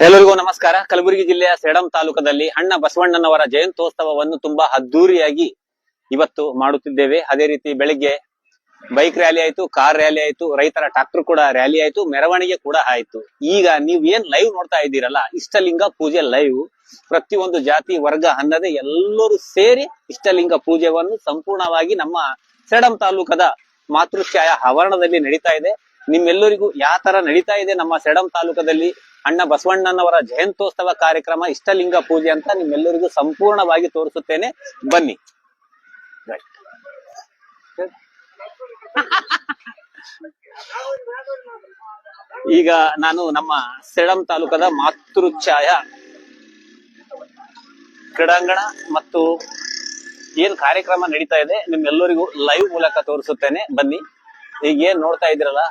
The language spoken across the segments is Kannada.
ಎಲ್ಲರಿಗೂ ನಮಸ್ಕಾರ. ಕಲಬುರಗಿ ಜಿಲ್ಲೆಯ ಸೇಡಂ ತಾಲೂಕದಲ್ಲಿ ಅಣ್ಣ ಬಸವಣ್ಣನವರ ಜಯಂತ್ಯೋತ್ಸವವನ್ನು ತುಂಬಾ ಅದ್ದೂರಿಯಾಗಿ ಇವತ್ತು ಮಾಡುತ್ತಿದ್ದೇವೆ. ಅದೇ ರೀತಿ ಬೆಳಿಗ್ಗೆ ಬೈಕ್ ರ್ಯಾಲಿ ಆಯ್ತು, ಕಾರ್ ರ್ಯಾಲಿ ಆಯ್ತು, ರೈತರ ಟ್ರಾಕ್ಟರ್ ಕೂಡ ರ್ಯಾಲಿ ಆಯ್ತು, ಮೆರವಣಿಗೆ ಕೂಡ ಆಯ್ತು. ಈಗ ನೀವ್ ಏನ್ ಲೈವ್ ನೋಡ್ತಾ ಇದ್ದೀರಲ್ಲ, ಇಷ್ಟಲಿಂಗ ಪೂಜೆ ಲೈವ್. ಪ್ರತಿಯೊಂದು ಜಾತಿ ವರ್ಗ ಅನ್ನದೇ ಎಲ್ಲರೂ ಸೇರಿ ಇಷ್ಟಲಿಂಗ ಪೂಜೆಯನ್ನು ಸಂಪೂರ್ಣವಾಗಿ ನಮ್ಮ ಸೇಡಂ ತಾಲೂಕದ ಮಾತೃಛಾಯ ಆವರಣದಲ್ಲಿ ನಡೀತಾ ಇದೆ. ನಿಮ್ಮೆಲ್ಲರಿಗೂ ಯಾವ ತರ ನಡೀತಾ ಇದೆ ನಮ್ಮ ಸೇಡಂ ತಾಲೂಕದಲ್ಲಿ ಅಣ್ಣ ಬಸವಣ್ಣನವರ ಜಯಂತ್ಯೋತ್ಸವ ಕಾರ್ಯಕ್ರಮ, ಇಷ್ಟಲಿಂಗ ಪೂಜೆ ಅಂತ ನಿಮ್ಮೆಲ್ಲರಿಗೂ ಸಂಪೂರ್ಣವಾಗಿ ತೋರಿಸುತ್ತೇನೆ, ಬನ್ನಿ. ಈಗ ನಾನು ನಮ್ಮ ಸೇಡಂ ತಾಲೂಕದ ಮಾತೃಛಾಯ ಕ್ರೀಡಾಂಗಣ ಮತ್ತು ಏನ್ ಕಾರ್ಯಕ್ರಮ ನಡೀತಾ ಇದೆ ನಿಮ್ಮೆಲ್ಲರಿಗೂ ಲೈವ್ ಮೂಲಕ ತೋರಿಸುತ್ತೇನೆ, ಬನ್ನಿ. ಈಗ ಏನ್ ನೋಡ್ತಾ ಇದ್ದೀರಲ್ಲ,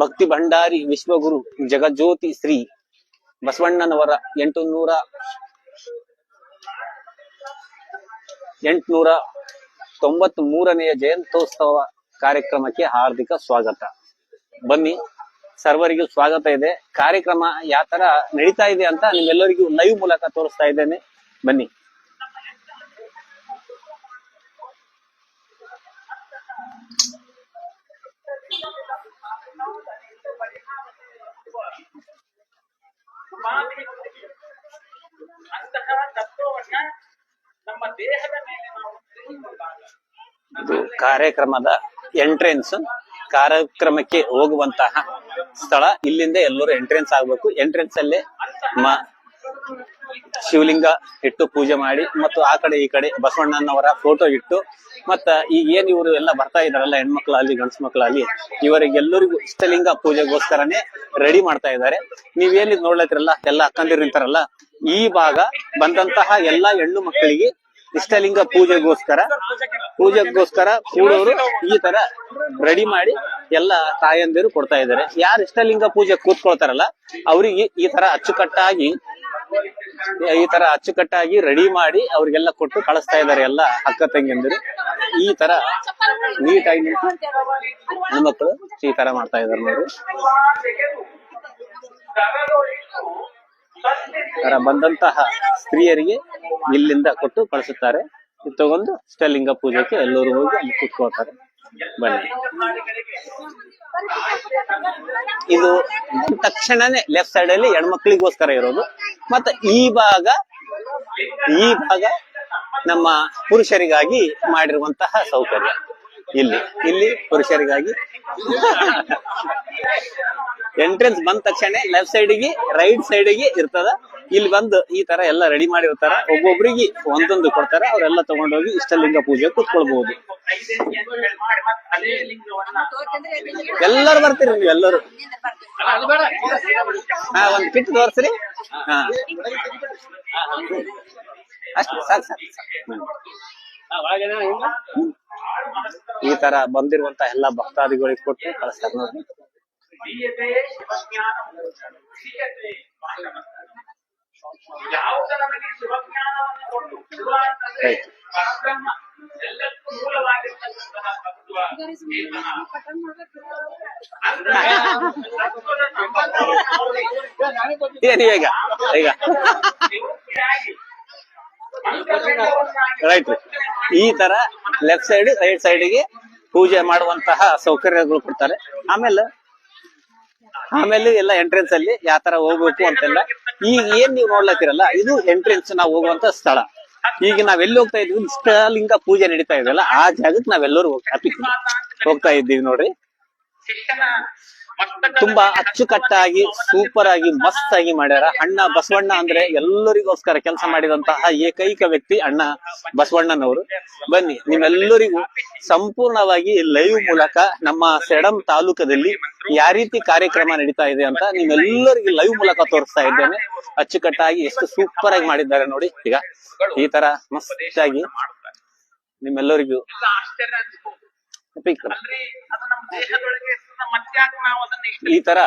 ಭಕ್ತಿ ಭಂಡಾರಿ ವಿಶ್ವಗುರು ಜಗಜ್ಯೋತಿ ಶ್ರೀ ಬಸವಣ್ಣನವರ 893ನೇ ಜಯಂತ್ಯೋತ್ಸವ ಕಾರ್ಯಕ್ರಮಕ್ಕೆ ಹಾರ್ದಿಕ ಸ್ವಾಗತ. ಬನ್ನಿ, ಸರ್ವರಿಗೂ ಸ್ವಾಗತ ಇದೆ. ಕಾರ್ಯಕ್ರಮ ಯಾವ ತರ ನಡೀತಾ ಇದೆ ಅಂತ ನಿಮ್ಮೆಲ್ಲರಿಗೂ ಲೈವ್ ಮೂಲಕ ತೋರಿಸ್ತಾ ಇದ್ದೇನೆ, ಬನ್ನಿ. ಇದು ಕಾರ್ಯಕ್ರಮದ ಎಂಟ್ರೆನ್ಸ್, ಕಾರ್ಯಕ್ರಮಕ್ಕೆ ಹೋಗುವಂತಹ ಸ್ಥಳ. ಇಲ್ಲಿಂದ ಎಲ್ಲರೂ ಎಂಟ್ರೆನ್ಸ್ ಆಗ್ಬೇಕು. ಎಂಟ್ರೆನ್ಸ್ ಅಲ್ಲೇ ಶಿವಲಿಂಗ ಇಟ್ಟು ಪೂಜೆ ಮಾಡಿ, ಮತ್ತು ಆ ಕಡೆ ಈ ಕಡೆ ಬಸವಣ್ಣನವರ ಫೋಟೋ ಇಟ್ಟು, ಮತ್ತ ಈಗ ಏನ್ ಇವರು ಎಲ್ಲ ಬರ್ತಾ ಇದಾರಲ್ಲ, ಹೆಣ್ಮಕ್ಳಾಗ್ಲಿ ಗಂಡ್ಸ್ ಮಕ್ಳಾಗ್ಲಿ, ಇವರಿಗೆಲ್ಲರಿಗೂ ಇಷ್ಟಲಿಂಗ ಪೂಜೆಗೋಸ್ಕರನೇ ರೆಡಿ ಮಾಡ್ತಾ ಇದ್ದಾರೆ. ನೀವೇನ್ ನೋಡ್ಲತ್ತಿರಲ್ಲ, ಎಲ್ಲ ಅಕ್ಕಂದಿರು ನಿಂತಾರಲ್ಲ, ಈ ಭಾಗ ಬಂದಂತಹ ಎಲ್ಲಾ ಹೆಣ್ಣು ಮಕ್ಕಳಿಗೆ ಇಷ್ಟಲಿಂಗ ಪೂಜೆಗೋಸ್ಕರ ಕೂಡೋರು ಈ ತರ ರೆಡಿ ಮಾಡಿ ಎಲ್ಲ ತಾಯಂದಿರು ಕೊಡ್ತಾ ಇದ್ದಾರೆ. ಯಾರು ಇಷ್ಟಲಿಂಗ ಪೂಜೆ ಕೂತ್ಕೊಳ್ತಾರಲ್ಲ ಅವ್ರಿಗೆ ಈ ತರ ಅಚ್ಚುಕಟ್ಟಾಗಿ ರೆಡಿ ಮಾಡಿ ಅವ್ರಿಗೆಲ್ಲ ಕೊಟ್ಟು ಕಳಿಸ್ತಾ ಇದ್ದಾರೆ ಎಲ್ಲ ಅಕ್ಕ ತಂಗಿಯಂದಿರು. ಈ ತರ ನೀಟಾಗಿ ಹೆಣ್ಮಕ್ಳು ಈ ತರ ಮಾಡ್ತಾ ಇದಾರೆ ನೋಡಿ. ಬಂದಂತಹ ಸ್ತ್ರೀಯರಿಗೆ ಇಲ್ಲಿಂದ ಕೊಟ್ಟು ಕಳಿಸುತ್ತಾರೆ. ಇದು ತಗೊಂಡು ಇಷ್ಟಲಿಂಗ ಪೂಜೆಗೆ ಎಲ್ಲರೂ ಹೋಗಿ ಅಲ್ಲಿ ಕೂತ್ಕೊಳ್ತಾರೆ, ಬನ್ನಿ. ಇದು ತಕ್ಷಣನೇ ಲೆಫ್ಟ್ ಸೈಡ್ ಅಲ್ಲಿ ಹೆಣ್ಮಕ್ಳಿಗೋಸ್ಕರ ಇರೋದು. ಮತ್ತೆ ಈ ಭಾಗ ನಮ್ಮ ಪುರುಷರಿಗಾಗಿ ಮಾಡಿರುವಂತಹ ಸೌಕರ್ಯ. ಇಲ್ಲಿ ಪುರುಷರಿಗಾಗಿ ಎಂಟ್ರೆನ್ಸ್ ಬಂದ ತಕ್ಷಣ ಲೆಫ್ಟ್ ಸೈಡ್ಗೆ ರೈಟ್ ಸೈಡ್ಗೆ ಇರ್ತದ. ಇಲ್ಲಿ ಬಂದು ಈ ತರ ಎಲ್ಲ ರೆಡಿ ಮಾಡಿರ್ತಾರ, ಒಬ್ಬೊಬ್ರಿಗೆ ಒಂದೊಂದು ಕೊಡ್ತಾರ, ಅವರೆಲ್ಲ ತಗೊಂಡೋಗಿ ಇಷ್ಟಲಿಂಗ ಪೂಜೆ ಕೂತ್ಕೊಳ್ಬಹುದು. ಎಲ್ಲರೂ ಬರ್ತೀರಿ ನೀವು, ಎಲ್ಲರೂ. ಒಂದ್ ಕಿಟ್ ತೋರ್ಸ್ರಿ. ಅಷ್ಟೇ ಸಾಕು. ಈ ತರ ಬಂದಿರುವಂತ ಎಲ್ಲಾ ಭಕ್ತಾದಿಗಳಿಗೆ ಕೊಟ್ಟು ಕಳಿಸ್ತಾರೆ ನೋಡಿ. ಈಗ ರೈಟ್, ಈ ತರ ಲೆಫ್ಟ್ ಸೈಡ್ ರೈಟ್ ಸೈಡ್ಗೆ ಪೂಜೆ ಮಾಡುವಂತಹ ಸೌಕರ್ಯಗಳು ಕೊಡ್ತಾರೆ. ಆಮೇಲೆ ಎಲ್ಲ ಎಂಟ್ರೆನ್ಸ್ ಅಲ್ಲಿ ಯಾವ ತರ ಹೋಗ್ಬೇಕು ಅಂತೆಲ್ಲ. ಈಗ ಏನ್ ನೀವು ನೋಡ್ಲತ್ತೀರಲ್ಲ, ಇದು ಎಂಟ್ರೆನ್ಸ್ ನಾವು ಹೋಗುವಂತ ಸ್ಥಳ. ಈಗ ನಾವೆಲ್ಲಿ ಹೋಗ್ತಾ ಇದ್ವಿ, ಇಷ್ಟಲಿಂಗ ಪೂಜೆ ನಡೀತಾ ಇದೆಯಲ್ಲ, ಆ ಜಾಗಕ್ಕೆ ನಾವೆಲ್ಲರೂ ಹೋಗ್ತಾ ಇದ್ದೀವಿ ನೋಡ್ರಿ. ತುಂಬಾ ಅಚ್ಚುಕಟ್ಟಾಗಿ ಸೂಪರ್ ಆಗಿ ಮಸ್ತ್ ಆಗಿ ಮಾಡ್ಯಾರ. ಅಣ್ಣ ಬಸವಣ್ಣ ಅಂದ್ರೆ ಎಲ್ಲರಿಗೋಸ್ಕರ ಕೆಲಸ ಮಾಡಿದಂತಹ ಏಕೈಕ ವ್ಯಕ್ತಿ ಅಣ್ಣ ಬಸವಣ್ಣನವರು. ಬನ್ನಿ, ನಿಮ್ಮೆಲ್ಲರಿಗೂ ಸಂಪೂರ್ಣವಾಗಿ ಲೈವ್ ಮೂಲಕ ನಮ್ಮ ಸೇಡಂ ತಾಲೂಕದಲ್ಲಿ ಯಾವ ರೀತಿ ಕಾರ್ಯಕ್ರಮ ನಡೀತಾ ಇದೆ ಅಂತ ನಿಮ್ಮೆಲ್ಲರಿಗೂ ಲೈವ್ ಮೂಲಕ ತೋರಿಸ್ತಾ ಇದ್ದೇನೆ. ಅಚ್ಚುಕಟ್ಟಾಗಿ ಎಷ್ಟು ಸೂಪರ್ ಆಗಿ ಮಾಡಿದ್ದಾರೆ ನೋಡಿ. ಈಗ ಈ ತರ ಮಸ್ತ್ ಆಗಿ ನಿಮ್ಮೆಲ್ಲರಿಗೂ ಈ ತರ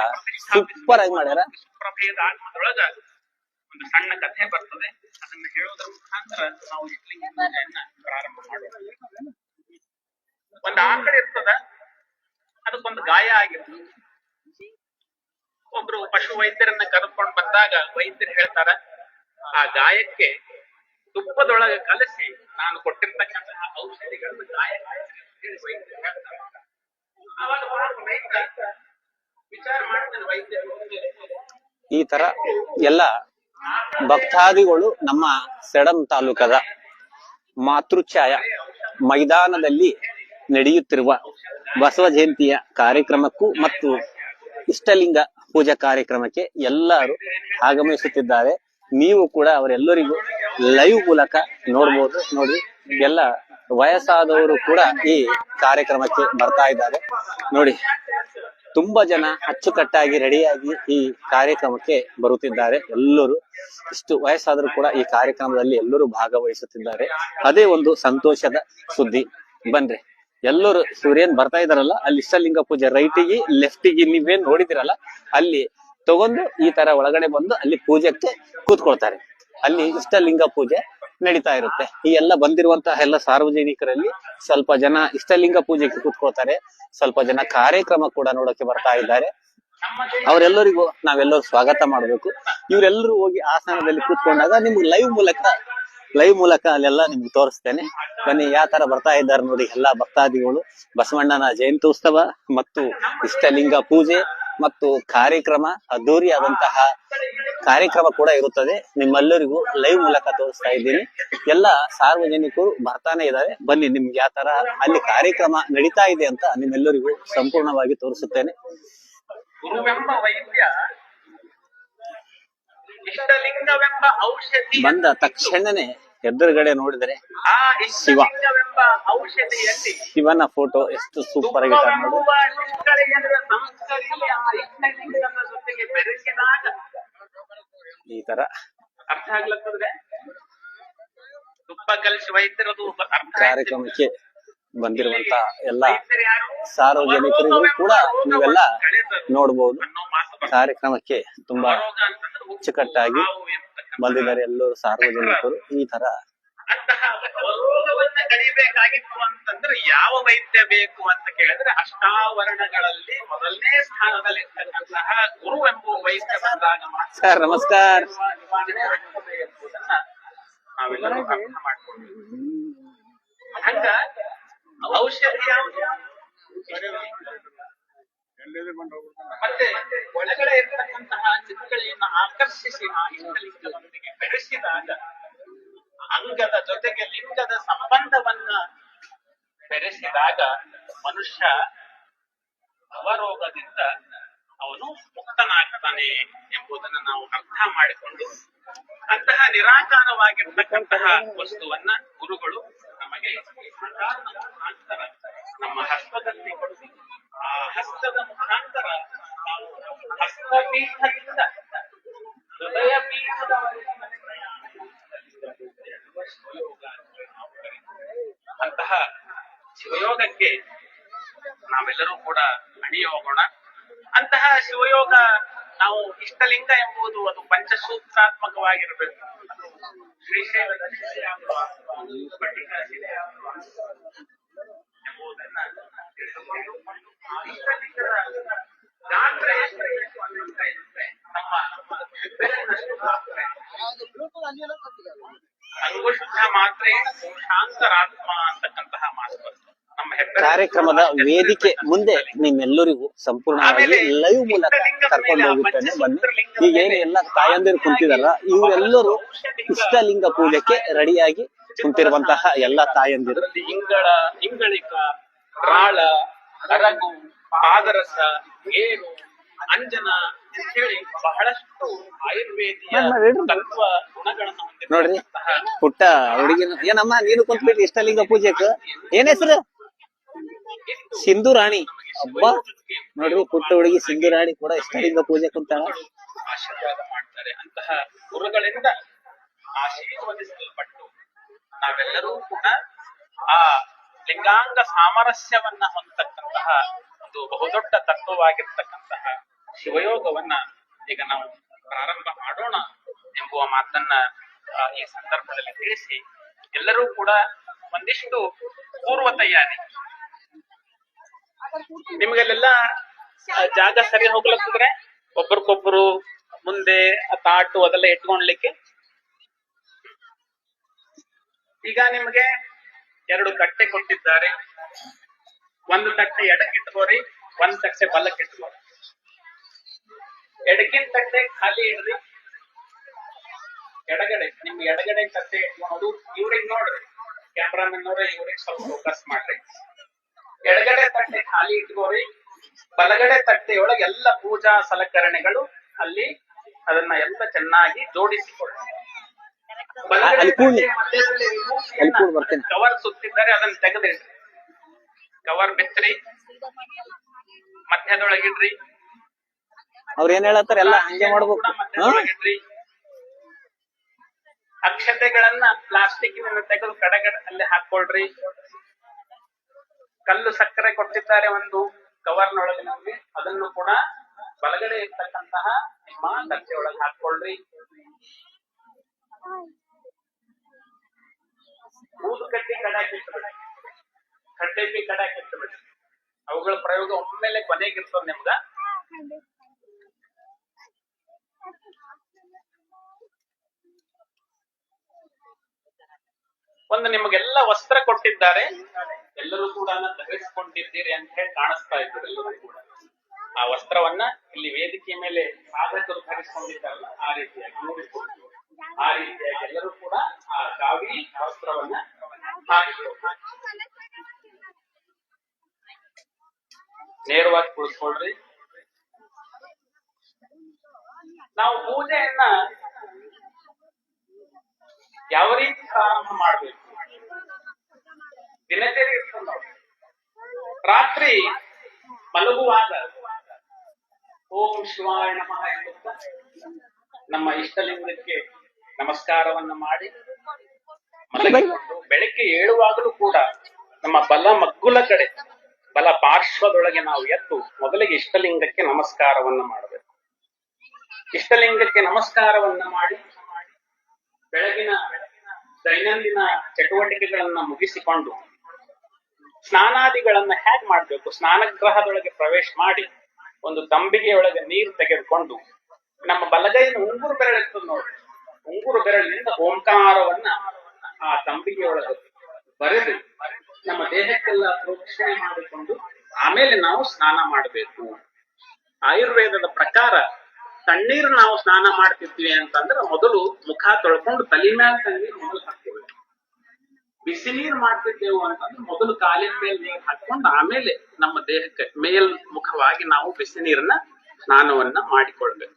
ಸೂಪರ್ ಆಗಿ ಮಾಡ್ಯಾರ. ಒಂದು ಸಣ್ಣ ಕಥೆ ಬರ್ತದೆ, ಅದನ್ನ ಹೇಳೋದ್ರ ಮುಖಾಂತರ ನಾವು ಇಷ್ಟಲಿಂಗ ಪೂಜೆಯನ್ನ ಪ್ರಾರಂಭ ಮಾಡೋದು. ಒಂದು ಆಕಡೆ ಇರ್ತದ, ಅದಕ್ಕೊಂದು ಗಾಯ ಆಗಿರ್ತದೆ. ಒಬ್ರು ಪಶು ವೈದ್ಯರನ್ನ ಕರೆದುಕೊಂಡು ಬಂದಾಗ ವೈದ್ಯರು ಹೇಳ್ತಾರ ಆ ಗಾಯಕ್ಕೆ ತುಪ್ಪದೊಳಗೆ ಕಲಸಿ ನಾನು ಕೊಟ್ಟಿರ್ತಕ್ಕಂತಹ ಔಷಧಿಗಳನ್ನು ಗಾಯ ವೈದ್ಯರು ಹೇಳ್ತಾರೆ. ಅವಾಗ ರೈತ ವಿಚಾರ ಮಾಡ್ತಾನೆ ವೈದ್ಯರು. ಈ ತರ ಎಲ್ಲ ಭಕ್ತಾದಿಗಳು ನಮ್ಮ ಸೆಡಂ ತಾಲೂಕದ ಮಾತೃಛಾಯ ಮೈದಾನದಲ್ಲಿ ನಡೆಯುತ್ತಿರುವ ಬಸವ ಜಯಂತಿಯ ಕಾರ್ಯಕ್ರಮಕ್ಕೂ ಮತ್ತು ಇಷ್ಟಲಿಂಗ ಪೂಜಾ ಕಾರ್ಯಕ್ರಮಕ್ಕೆ ಎಲ್ಲರೂ ಆಗಮಿಸುತ್ತಿದ್ದಾರೆ. ನೀವು ಕೂಡ ಅವರೆಲ್ಲರಿಗೂ ಲೈವ್ ಮೂಲಕ ನೋಡ್ಬೋದು. ನೋಡಿ, ಎಲ್ಲ ವಯಸ್ಸಾದವರು ಕೂಡ ಈ ಕಾರ್ಯಕ್ರಮಕ್ಕೆ ಬರ್ತಾ ಇದ್ದಾರೆ. ನೋಡಿ, ತುಂಬಾ ಜನ ಅಚ್ಚುಕಟ್ಟಾಗಿ ರೆಡಿಯಾಗಿ ಈ ಕಾರ್ಯಕ್ರಮಕ್ಕೆ ಬರುತ್ತಿದ್ದಾರೆ. ಎಲ್ಲರೂ ಇಷ್ಟು ವಯಸ್ಸಾದರೂ ಕೂಡ ಈ ಕಾರ್ಯಕ್ರಮದಲ್ಲಿ ಎಲ್ಲರೂ ಭಾಗವಹಿಸುತ್ತಿದ್ದಾರೆ. ಅದೇ ಒಂದು ಸಂತೋಷದ ಸುದ್ದಿ. ಬನ್ರಿ, ಎಲ್ಲರೂ ಇವ್ರೇನ್ ಬರ್ತಾ ಇದಾರಲ್ಲ, ಅಲ್ಲಿ ಇಷ್ಟಲಿಂಗ ಪೂಜೆ ರೈಟಿಗೆ ಲೆಫ್ಟಿಗೆ ನೀವೇನ್ ನೋಡಿದಿರಲ್ಲ, ಅಲ್ಲಿ ತಗೊಂಡು ಈ ತರ ಒಳಗಡೆ ಬಂದು ಅಲ್ಲಿ ಪೂಜೆಗೆ ಕೂತ್ಕೊಳ್ತಾರೆ. ಅಲ್ಲಿ ಇಷ್ಟಲಿಂಗ ಪೂಜೆ ನಡೀತಾ ಇರುತ್ತೆ. ಈ ಎಲ್ಲ ಬಂದಿರುವಂತಹ ಎಲ್ಲ ಸಾರ್ವಜನಿಕರಲ್ಲಿ ಸ್ವಲ್ಪ ಜನ ಇಷ್ಟಲಿಂಗ ಪೂಜೆಗೆ ಕೂತ್ಕೊಳ್ತಾರೆ, ಸ್ವಲ್ಪ ಜನ ಕಾರ್ಯಕ್ರಮ ಕೂಡ ನೋಡಕ್ಕೆ ಬರ್ತಾ ಇದ್ದಾರೆ. ಅವರೆಲ್ಲರಿಗೂ ನಾವೆಲ್ಲರೂ ಸ್ವಾಗತ ಮಾಡಬೇಕು. ಇವರೆಲ್ಲರೂ ಹೋಗಿ ಆಸನದಲ್ಲಿ ಕೂತ್ಕೊಂಡಾಗ ನಿಮ್ಗೆ ಲೈವ್ ಮೂಲಕ ಅಲ್ಲೆಲ್ಲ ನಿಮ್ಗೆ ತೋರಿಸ್ತೇನೆ. ಬನ್ನಿ, ಯಾವ ತರ ಬರ್ತಾ ಇದ್ದಾರೆ ನೋಡಿ ಎಲ್ಲಾ ಭಕ್ತಾದಿಗಳು. ಬಸವಣ್ಣನ ಜಯಂತ್ಯುತ್ಸವ ಮತ್ತು ಇಷ್ಟಲಿಂಗ ಪೂಜೆ ಮತ್ತು ಕಾರ್ಯಕ್ರಮ, ಅದ್ದೂರಿಯಾದಂತಹ ಕಾರ್ಯಕ್ರಮ ಕೂಡ ಇರುತ್ತದೆ. ನಿಮ್ಮೆಲ್ಲರಿಗೂ ಲೈವ್ ಮೂಲಕ ತೋರಿಸ್ತಾ ಇದ್ದೀನಿ. ಎಲ್ಲ ಸಾರ್ವಜನಿಕರು ಬರ್ತಾನೆ ಇದ್ದಾರೆ. ಬನ್ನಿ, ನಿಮ್ಗೆ ಯಾವ ತರ ಅಲ್ಲಿ ಕಾರ್ಯಕ್ರಮ ನಡೀತಾ ಇದೆ ಅಂತ ನಿಮ್ಮೆಲ್ಲರಿಗೂ ಸಂಪೂರ್ಣವಾಗಿ ತೋರಿಸುತ್ತೇನೆ. ಗುರುವೆಂಬ ವೈದ್ಯ ಇಷ್ಟಲಿಂಗವೆಂಬ ಔಷಧಿ ಬಂದ ತಕ್ಷಣನೇ ಎದುರುಗಡೆ ನೋಡಿದರೆ ಆ ಇಷ್ಟಲಿಂಗವೆಂಬ ಔಷಧಿಯಲ್ಲಿ ಶಿವನ ಫೋಟೋ ಎಷ್ಟು ಸೂಪರ್ ಆಗಿ ನೋಡಿ. ಇಷ್ಟಲಿಂಗದ ಜೊತೆಗೆ ಬೆರೆಸಿದಾಗ ಈ ತರ ಅರ್ಥ ಆಗ್ಲತ್ತದ್ರೆ ತುಪ್ಪ ಕಲಿಸಿ ವೈದ್ಯರದು ಕಾರ್ಯಕ್ರಮಕ್ಕೆ ಬಂದಿರುವಂತ ಎಲ್ಲ ಸಾರ್ವಜನಿಕರಿಗೂ ಕೂಡ ನೀವೆಲ್ಲ ನೋಡ್ಬೋದು. ಕಾರ್ಯಕ್ರಮಕ್ಕೆ ತುಂಬಾ ಅಚ್ಚುಕಟ್ಟಾಗಿ ಬಂದಿದ್ದಾರೆ ಎಲ್ಲರೂ ಸಾರ್ವಜನಿಕರು. ಈ ತರ ಅಂತಹ ರೋಗವನ್ನ ಕಡಿಬೇಕಾಗಿತ್ತು ಅಂತಂದ್ರೆ ಯಾವ ವೈದ್ಯ ಬೇಕು ಅಂತ ಕೇಳಿದ್ರೆ ಅಷ್ಟಾವರಣಗಳಲ್ಲಿ ಮೊದಲನೇ ಸ್ಥಾನದಲ್ಲಿ ಇರ್ತಕ್ಕಂತಹ ಗುರು ಎಂಬುವ ವೈದ್ಯ ಬಂದಾಗ ಸರ್ ನಮಸ್ಕಾರ. ಎಂಬುದನ್ನ ನಾವೆಲ್ಲರೂ ಅರ್ಥ ಮಾಡ್ಕೊಂಡು ಹಂಗ ಔಷಧಿ ಮತ್ತೆ ಒಳಗಡೆ ಇರ್ತಕ್ಕಂತಹ ಚಿತ್ರಗಳನ್ನು ಆಕರ್ಷಿಸಿ ಆ ಇಷ್ಟಲಿಂಗದೊಂದಿಗೆ ಬೆರೆಸಿದಾಗ ಅಂಗದ ಜೊತೆಗೆ ಲಿಂಗದ ಸಂಬಂಧವನ್ನ ಬೆರೆಸಿದಾಗ ಮನುಷ್ಯ ಭವರೋಗದಿಂದ ಅವನು ಮುಕ್ತನಾಗ್ತಾನೆ ಎಂಬುದನ್ನು ನಾವು ಅರ್ಥ ಮಾಡಿಕೊಂಡು ಅಂತಹ ನಿರಾಕಾರವಾಗಿರ್ತಕ್ಕಂತಹ ವಸ್ತುವನ್ನ ಗುರುಗಳು ನಮಗೆ ಮುಖಾಂತರ ನಮ್ಮ ಹಸ್ತದಲ್ಲಿ ಕೊಡಿಸಿ ಆ ಹಸ್ತದ ಮುಖಾಂತರ ನಾವು ಹಸ್ತಪೀಠದಿಂದ ಹೃದಯ ಪೀಠದವರೆಗೆ ಅಂತಹ ಶಿವಯೋಗಕ್ಕೆ ನಾವೆಲ್ಲರೂ ಕೂಡ ಅಣಿಯ ಹೋಗೋಣ. ಅಂತಹ ಶಿವಯೋಗ ನಾವು ಇಷ್ಟಲಿಂಗ ಎಂಬುದು ಅದು ಪಂಚಸೂತ್ರಾತ್ಮಕವಾಗಿರಬೇಕು. ಶ್ರೀಶೈಲದ ಎಂಬುದನ್ನ ಇಷ್ಟಲಿಂಗದ ಗಾತ್ರ ಎಷ್ಟಿರಬೇಕು ಅನ್ನುವಂತೆ ನಮ್ಮ ಅಂಗುಶುದ್ಧ ಮಾತ್ರೆ ಶಾಂತರಾತ್ಮ ಅಂತಕ್ಕಂತಹ ಮಾತು ನಮ್ಮ ಕಾರ್ಯಕ್ರಮದ ವೇದಿಕೆ ಮುಂದೆ ನಿಮ್ಮೆಲ್ಲರಿಗೂ ಸಂಪೂರ್ಣವಾಗಿ ಲೈವ್ ಮೂಲಕ ಕರ್ಕೊಂಡು ಹೋಗುತ್ತೇನೆ. ಬನ್ನಿ, ಈಗೇನು ಎಲ್ಲ ತಾಯಂದಿರು ಕುಂತಿದಾರ, ಇವರೆಲ್ಲರೂ ಇಷ್ಟಲಿಂಗ ಪೂಜೆಗೆ ರೆಡಿಯಾಗಿ ಕುಂತಿರುವಂತಹ ಎಲ್ಲ ತಾಯಂದಿರು. ಇಂಗಳಿಕ, ರಾಳ, ಅರಗು, ಪಾದರಸ, ಗೇರು, ಅಂಜನ ಅಂತ ಹೇಳಿ ಬಹಳಷ್ಟು ಆಯುರ್ವೇದಿಯ ತತ್ವ ಗುಣಗಳನ್ನು ನೋಡ್ರಿ. ಪುಟ್ಟ ಹುಡುಗಿನ ಏನಮ್ಮ ನೀನು ಕುಂತ್ಬಿಟ್ಟು ಇಷ್ಟಲಿಂಗ ಪೂಜೆಕ್ ಏನ್ ಹೆಸರು? ಸಿಂಧು ರಾಣಿ. ಅಬ್ಬಾ ನೋಡ್ರಿ, ಪುಟ್ಟ ಹುಡುಗಿ ಸಿಂಧು ರಾಣಿ ಕೂಡ ಇಷ್ಟಲಿಂಗ ಪೂಜೆ ಕುಂತಾಳ. ಆಶೀರ್ವಾದ ಮಾಡ್ತಾರೆ. ಅಂತಹ ಗುರುಗಳಿಂದ ಆಶೀರ್ವದಿಸಲ್ಪಟ್ಟು ನಾವೆಲ್ಲರೂ ಕೂಡ ಆ ಲಿಂಗಾಂಗ ಸಾಮರಸ್ಯವನ್ನ ಹೊಂದತಕ್ಕಂತಹ ಒಂದು ಬಹುದೊಡ್ಡ ತತ್ವವಾಗಿರ್ತಕ್ಕಂತಹ ಶಿವಯೋಗವನ್ನ ಈಗ ನಾವು ಪ್ರಾರಂಭ ಮಾಡೋಣ ಎಂಬುವ ಮಾತನ್ನ ಈ ಸಂದರ್ಭದಲ್ಲಿ ತಿಳಿಸಿ ಎಲ್ಲರೂ ಕೂಡ ಒಂದಿಷ್ಟು ಪೂರ್ವ ತಯಾರಿ. ನಿಮ್ಗೆಲ್ಲ ಜಾಗ ಸರಿ ಹೋಗ್ಲತ್ತಿದ್ರೆ ಒಬ್ರಿಗೊಬ್ರು ಮುಂದೆ ಆ ತಾಟು ಅದೆಲ್ಲ ಇಟ್ಕೊಂಡ್ಲಿಕ್ಕೆ. ಈಗ ನಿಮ್ಗೆ 2 ತಟ್ಟೆ ಕೊಟ್ಟಿದ್ದಾರೆ. ಒಂದು ತಟ್ಟೆ ಎಡಕ್ಕೆ ಇಟ್ಕೋರಿ, ಒಂದು ತಟ್ಟೆ ಬಲಕ್ಕೆ ಇಟ್ಕೋರಿ. ಎಡಗಿನ ತಟ್ಟೆ ಖಾಲಿ ಇಡ್ರಿ. ಎಡಗಡೆ ನಿಮ್ ಎಡಗಡೆ ತಟ್ಟೆ ಇಟ್ಕೊಳೋದು. ಇವ್ರಿಗೆ ನೋಡ್ರಿ, ಕ್ಯಾಮ್ರಾಮನ್ ಅವ್ರೆ, ಇವ್ರಿಗೆ ಸ್ವಲ್ಪ ಫೋಕಸ್ ಮಾಡ್ರಿ. ಎಡಗಡೆ ತಟ್ಟೆ ಖಾಲಿ ಇಟ್ಕೋರಿ. ಬಲಗಡೆ ತಟ್ಟೆಯೊಳಗೆ ಎಲ್ಲ ಪೂಜಾ ಸಲಕರಣೆಗಳು ಅಲ್ಲಿ ಅದನ್ನ ಎಲ್ಲ ಚೆನ್ನಾಗಿ ಜೋಡಿಸಿಕೊಳ್ಳಿ. ಬಲಗಡೆ ತಟ್ಟೆಯ ಮಧ್ಯದಲ್ಲಿ ವಿಭೂತಿಯನ್ನ ಕವರ್ ಸುತ್ತಿದ್ದಾರೆ, ಅದನ್ನ ತೆಗೆದಿಡ್ರಿ. ಕವರ್ ಬಿತ್ರಿ, ಮಧ್ಯದೊಳಗಿಡ್ರಿ. ಅವ್ರ ಏನ್ ಹೇಳತ್ತಾರ ಎಲ್ಲ ಹಂಗೆ ಮಾಡ್ಬೇಕು. ಮಧ್ಯದೊಳಗಿಡ್ರಿ. ಅಕ್ಷತೆಗಳನ್ನ ಪ್ಲಾಸ್ಟಿಕ್ನಿಂದ ತೆಗೆದು ಕಡೆಗಡೆ ಅಲ್ಲಿ ಹಾಕೊಳ್ರಿ. ಕಲ್ಲು ಸಕ್ಕರೆ ಕೊಟ್ಟಿದ್ದಾರೆ ಒಂದು ಕವರ್ನೊಳಗಿನಲ್ಲಿ, ಅದನ್ನು ಕೂಡ ಬಲಗಡೆ ಇರ್ತಕ್ಕಂತಹ ನಿಮ್ಮ ತಟ್ಟೆಯೊಳಗೆ ಹಾಕೊಳ್ರಿ. ಊದು ಕಡ್ಡಿ ಕಡಾಕಿ ಇಟ್ಬಿಡಿ, ಕಡ್ಡೆಪಿ ಕಡಾಕಿ ಇಟ್ಬಿಡಿ. ಅವುಗಳ ಪ್ರಯೋಗ ಒಮ್ಮೆಲೆ ಕೊನೆಗಿರ್ತದೆ ನಿಮ್ಗ. ಒಂದು ನಿಮಗೆಲ್ಲ ವಸ್ತ್ರ ಕೊಟ್ಟಿದ್ದಾರೆ, ಎಲ್ಲರೂ ಕೂಡ ಧರಿಸಿಕೊಂಡಿದ್ದೀರಿ ಅಂತ ಹೇಳಿ ಕಾಣಿಸ್ತಾ ಇದ್ದಾರೆ. ಎಲ್ಲರೂ ಕೂಡ ಆ ವಸ್ತ್ರವನ್ನ ಇಲ್ಲಿ ವೇದಿಕೆ ಮೇಲೆ ಸಾಧಕರು ಧರಿಸಿಕೊಂಡಿದ್ದಾರಲ್ಲ, ಆ ರೀತಿಯಾಗಿ ನೋಡಿಕೊಂಡು ಆ ರೀತಿಯಾಗಿ ಎಲ್ಲರೂ ಕೂಡ ಆ ಕಾವಿ ವಸ್ತ್ರವನ್ನ ಹಾಕಿಕೊಂಡು ನೇರವಾಗಿ ಕುಳಿಸ್ಕೊಳ್ರಿ. ನಾವು ಪೂಜೆಯನ್ನ ಯಾವ ರೀತಿ ಪ್ರಾರಂಭ ಮಾಡ್ಬೇಕು? ದಿನಚರಿ ಇರ್ತದೆ ನೋಡಿ. ರಾತ್ರಿ ಮಲಗುವಾಗ ಓಂ ಶಿವಾಯ ನಮಃ ಎನ್ನುತ್ತಾ ನಮ್ಮ ಇಷ್ಟಲಿಂಗಕ್ಕೆ ನಮಸ್ಕಾರವನ್ನ ಮಾಡಿ ಮಲಗಿಕೊಂಡು ಬೆಳಗ್ಗೆ ಏಳುವಾಗಲೂ ಕೂಡ ನಮ್ಮ ಬಲ ಮಗ್ಗುಲ ಕಡೆ, ಬಲ ಪಾರ್ಶ್ವದೊಳಗೆ ನಾವು ಎದ್ದು ಮೊದಲಿಗೆ ಇಷ್ಟಲಿಂಗಕ್ಕೆ ನಮಸ್ಕಾರವನ್ನ ಮಾಡಬೇಕು. ಇಷ್ಟಲಿಂಗಕ್ಕೆ ನಮಸ್ಕಾರವನ್ನ ಮಾಡಿ ಬೆಳಗಿನ ದೈನಂದಿನ ಚಟುವಟಿಕೆಗಳನ್ನ ಮುಗಿಸಿಕೊಂಡು ಸ್ನಾನಾದಿಗಳನ್ನ ಹೇಗ್ ಮಾಡ್ಬೇಕು? ಸ್ನಾನಗೃಹದೊಳಗೆ ಪ್ರವೇಶ ಮಾಡಿ ಒಂದು ತಂಬಿಗೆಯೊಳಗೆ ನೀರು ತೆಗೆದುಕೊಂಡು ನಮ್ಮ ಬಲಗೈನ ಉಂಗುರು ಬೆರಳಿರ್ತದೆ ನೋಡಿ, ಉಂಗುರು ಬೆರಳಿನಿಂದ ಓಂಕಾರವನ್ನ ಆ ತಂಬಿಗೆಯೊಳಗೆ ಬರೆದು ನಮ್ಮ ದೇಹಕ್ಕೆಲ್ಲ ಪ್ರೋಕ್ಷಣೆ ಮಾಡಿಕೊಂಡು ಆಮೇಲೆ ನಾವು ಸ್ನಾನ ಮಾಡಬೇಕು. ಆಯುರ್ವೇದದ ಪ್ರಕಾರ ತಣ್ಣೀರು ನಾವು ಸ್ನಾನ ಮಾಡ್ತಿದ್ವಿ ಅಂತಂದ್ರೆ ಮೊದಲು ಮುಖ ತೊಳ್ಕೊಂಡು ತಲೆ ಮ್ಯಾಲ ತಣ್ಣೀರು ಮೊದಲು ಹಾಕ್ತೀವಿ. ಬಿಸಿ ನೀರು ಮಾಡ್ತಿದ್ದೇವು ಅಂತಂದ್ರೆ ಮೊದಲು ಕಾಲಿನ ಮೇಲೆ ನೀರು ಹಾಕೊಂಡು ಆಮೇಲೆ ನಮ್ಮ ದೇಹಕ್ಕೆ ಮೇಲ್ಮುಖವಾಗಿ ನಾವು ಬಿಸಿ ನೀರನ್ನ ಸ್ನಾನವನ್ನ ಮಾಡಿಕೊಳ್ಬೇಕು.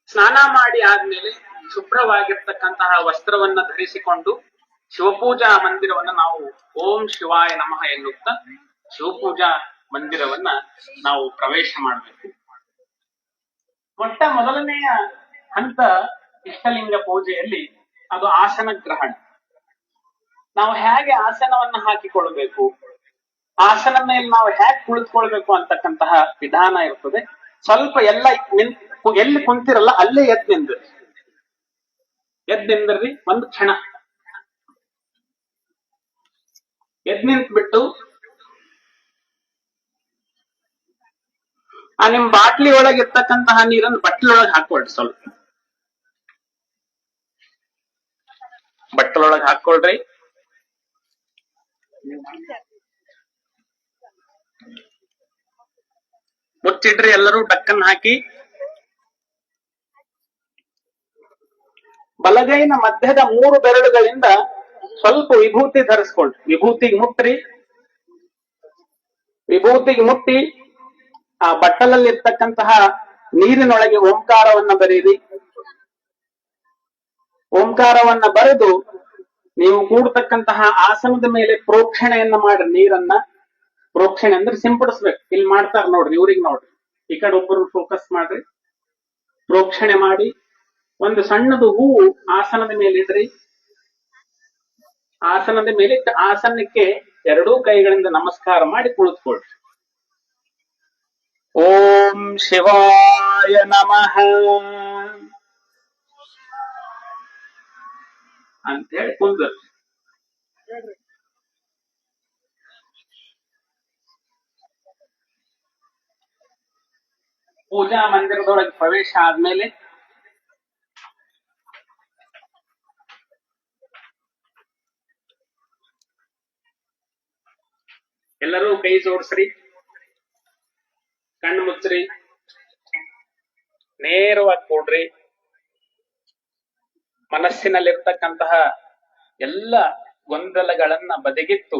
ಸ್ನಾನ ಮಾಡಿ ಆದ್ಮೇಲೆ ಶುಭ್ರವಾಗಿರ್ತಕ್ಕಂತಹ ವಸ್ತ್ರವನ್ನ ಧರಿಸಿಕೊಂಡು ಶಿವಪೂಜಾ ಮಂದಿರವನ್ನ ನಾವು ಓಂ ಶಿವಾಯ ನಮಃ ಎನ್ನುತ್ತಾ ಶಿವಪೂಜಾ ಮಂದಿರವನ್ನ ನಾವು ಪ್ರವೇಶ ಮಾಡಬೇಕು. ಮೊದಲನೆಯ ಹಂತ ಇಷ್ಟಲಿಂಗ ಪೂಜೆಯಲ್ಲಿ ಅದು ಆಸನ ಗ್ರಹಣ. ನಾವು ಹೇಗೆ ಆಸನವನ್ನ ಹಾಕಿಕೊಳ್ಬೇಕು, ಆಸನ ಮೇಲೆ ನಾವು ಹೇಗೆ ಕುಳಿತುಕೊಳ್ಬೇಕು ಅಂತಕ್ಕಂತಹ ವಿಧಾನ ಇರ್ತದೆ. ಸ್ವಲ್ಪ ಎಲ್ಲ ಎಲ್ಲಿ ಕುಂತಿರಲ್ಲ ಅಲ್ಲೇ ಎದ್ದು ನಿಂದ್ರಿ. ಒಂದು ಕ್ಷಣ ಎದ್ದು ನಿಂತ್ಬಿಟ್ಟು ಆ ನಿಮ್ ಬಾಟ್ಲಿ ಒಳಗೆ ಇರ್ತಕ್ಕಂತಹ ನೀರನ್ನು ಬಟ್ಟಲೊಳಗೆ ಹಾಕೊಳ್ರಿ. ಸ್ವಲ್ಪ ಬಟ್ಟಲೊಳಗೆ ಹಾಕೊಳ್ರಿ. ಮುಚ್ಚಿಡ್ರಿ. ಎಲ್ಲರೂ ಡಕ್ಕನ್ ಹಾಕಿ ಬಲಗೈನ ಮಧ್ಯದ 3 ಬೆರಳುಗಳಿಂದ ಸ್ವಲ್ಪ ವಿಭೂತಿ ಧರಿಸ್ಕೊಳ್ರಿ. ವಿಭೂತಿಗೆ ಮುಟ್ರಿ. ವಿಭೂತಿಗೆ ಮುಟ್ಟಿ ಆ ಬಟ್ಟಲಲ್ಲಿ ಇರ್ತಕ್ಕಂತಹ ನೀರಿನೊಳಗೆ ಓಂಕಾರವನ್ನ ಬರೀರಿ. ಓಂಕಾರವನ್ನ ಬರೆದು ನೀವು ಕೂಡತಕ್ಕಂತಹ ಆಸನದ ಮೇಲೆ ಪ್ರೋಕ್ಷಣೆಯನ್ನ ಮಾಡಿ ನೀರನ್ನ. ಪ್ರೋಕ್ಷಣೆ ಅಂದ್ರೆ ಸಿಂಪಡಿಸ್ಬೇಕು. ಇಲ್ಲಿ ಮಾಡ್ತಾರ ನೋಡ್ರಿ, ಇವ್ರಿಗೆ ನೋಡ್ರಿ, ಈ ಕಡೆ ಒಬ್ಬರು ಫೋಕಸ್ ಮಾಡ್ರಿ. ಪ್ರೋಕ್ಷಣೆ ಮಾಡಿ ಒಂದು ಸಣ್ಣದು ಹೂವು ಆಸನದ ಮೇಲೆ ಇಡ್ರಿ. ಆಸನದ ಮೇಲೆ ಆಸನಕ್ಕೆ 2 ಕೈಗಳಿಂದ ನಮಸ್ಕಾರ ಮಾಡಿ ಕುಳಿತುಕೊಳ್ರಿ. ಓಂ ಶಿವಾಯ ನಮಃ ಅಂತೇಳಿ ಕುಂದ್ರಿ. ಪೂಜಾ ಮಂದಿರದೊಳಗೆ ಪ್ರವೇಶ ಆದ್ಮೇಲೆ ಎಲ್ಲರೂ ಕೈ ಜೋಡಿಸ್ರಿ, ಕಣ್ಣು ಮುಚ್ಚ್ರಿ, ನೇರವಾಗಿ ಕೂಡ್ರಿ. ಮನಸ್ಸಿನಲ್ಲಿರ್ತಕ್ಕಂತಹ ಎಲ್ಲ ಗೊಂದಲಗಳನ್ನ ಬದಿಗಿಟ್ಟು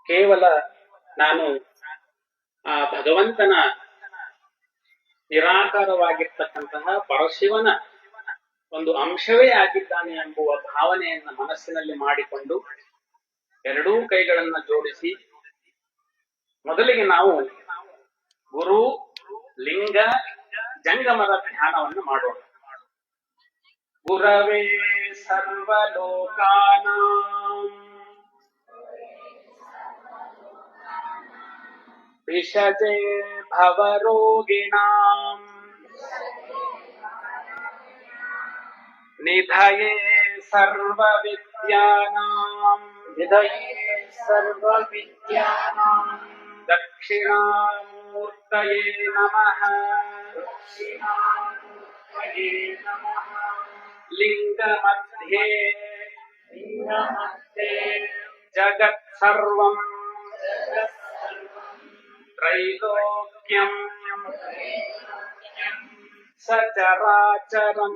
ಕೇವಲ ನಾನು ಆ ಭಗವಂತನ ನಿರಾಕಾರವಾಗಿರ್ತಕ್ಕಂತಹ ಪರಶಿವನ ಒಂದು ಅಂಶವೇ ಆಗಿದ್ದಾನೆ ಎಂಬುವ ಭಾವನೆಯನ್ನ ಮನಸ್ಸಿನಲ್ಲಿ ಮಾಡಿಕೊಂಡು ಎರಡೂ ಕೈಗಳನ್ನ ಜೋಡಿಸಿ ಮೊದಲಿಗೆ ನಾವು ಗುರು ಲಿಂಗ ಜಂಗಮದ ಧ್ಯಾನವನ್ನು ಮಾಡೋಣ. ಗುರವೇ ಸರ್ವಲೋಕಾನಾಂ ವಿಷಜೇ ಭವರೋಗಿಣಾಂ ನಿಧಯೇ ಸರ್ವವಿದ್ಯಾನಾಂ ದಕ್ಷಿಣಾಮೂರ್ತಯೇ ನಮಃ. ಲಿಂಗ ಮಧ್ಯೆ ಜಗತ್ ಸರ್ವಂ ತ್ರೈಲೋಕ್ಯಂ ಸಚರಾಚರಂ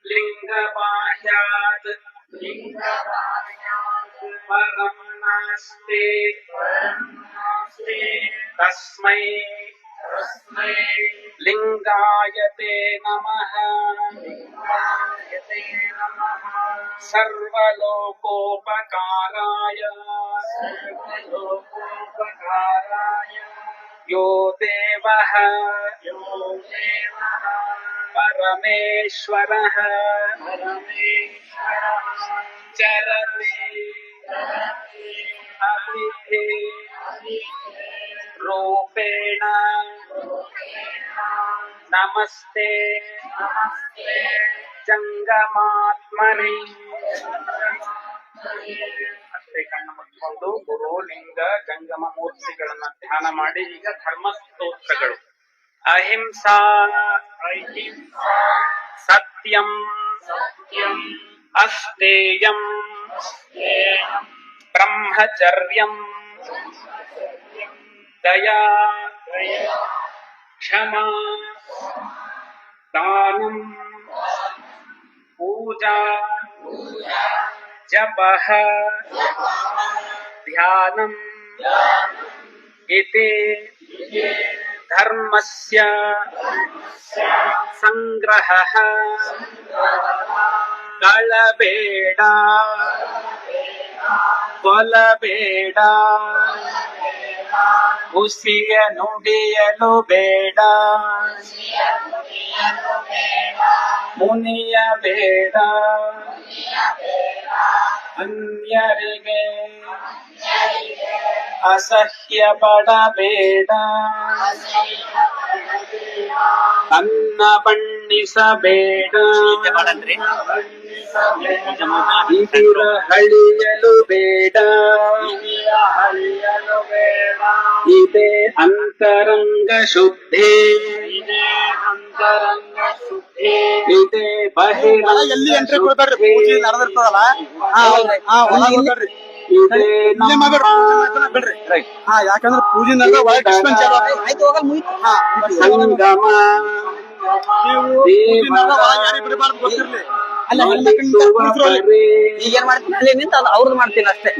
ಲಿಂಗ ಬಾಹ್ಯಾತ್ ಪರಂ ನಾಸ್ತಿ ತಸ್ಮೈ ಲಿಂಗಾಯತೆ ನಮಃ. ಸರ್ವಲೋಕೋಪಕಾರಾಯ ಯೋ ದೇವಃ ಪರಮೇಶ್ವರಃ ಚರತಿ ಅತಿಥಿ ರೂಪೇಣ ನಮಸ್ತೆ ಜಂಗಮಾತ್ಮನೇ. ಅಷ್ಟೇ ಕಣ್ಣು ಮುಚ್ಚಿಕೊಂಡು ಗುರು ಲಿಂಗ ಜಂಗಮ ಮೂರ್ತಿಗಳನ್ನ ಧ್ಯಾನ ಮಾಡಿ ಈಗ ಧರ್ಮಸ್ತೋತ್ರಗಳು. ಅಹಿಂಸಾ ಸತ್ಯಂ ಅಸ್ತೇಯಂ ಬ್ರಹ್ಮಚರ್ಯಂ ದಯಾ ಕ್ಷಮಾ ದಾನಂ ಪೂಜಾ ಜಪಃ ಧ್ಯಾನಂ ಇತಿ ಧರ್ಮಸ್ಯ ಸಂಗ್ರಹಃ. ಕಳಬೇಡ, ಕೊಲಬೇಡ, ಹುಸಿಯ ನುಡಿಯಲು ಬೇಡ, ಮುನಿಯ ಬೇಡ, ಅನ್ಯರಿಗೆ ಅಸಹ್ಯ ಪಡಬೇಡ, ಅನ್ನ ಬಣ್ಣಿಸಬೇಡ, ಇದಿರ ಹಳಿಯಲು ಬೇಡ, ಇದೇ ಅಂತರಂಗ ಶುದ್ಧಿ, ಇದೇ ಬಹಿರಂಗ ಶುದ್ಧಿ, ಇದೇ ಯಾಕಂದ್ರೆ ಪೂಜೆ ಸಂಗಮ ಗೊತ್ತಿರ್ಲಿ. ಈಗ ಏನ್ ಮಾಡ್ತೀನಿ ಅಲ್ಲಿ ನಿಂತ ಅವ್ರದ್ದು ಮಾಡ್ತೀನಿ ಅಷ್ಟೇ.